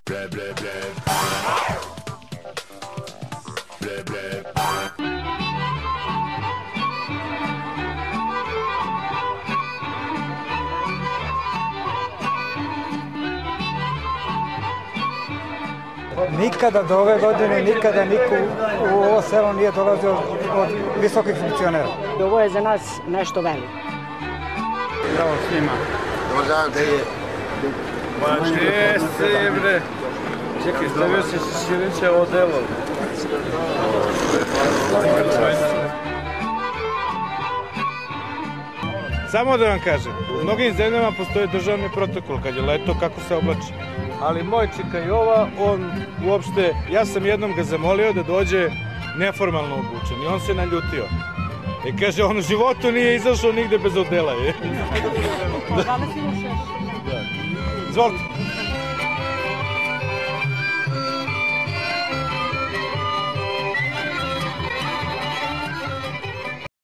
Nikada do ove godine, nikada niko u ovo selo nije dolazio od visokih funkcionera. Ovo je za nas nešto veliko. Bravo svima. Dobar dan, gde je? Ma gdje si bre? Čekaj, stavio si Širića odelo. Samo da vam kažem, u mnogim zemljama postoji državni protokol kad je leto kako se oblači. Ali moj čika Jova, on uopšte, ja sam jednom ga zamolio da dođe neformalno obučen i on se naljutio. I kaže, on u životu nije izašao nigde bez odela. Izvolite.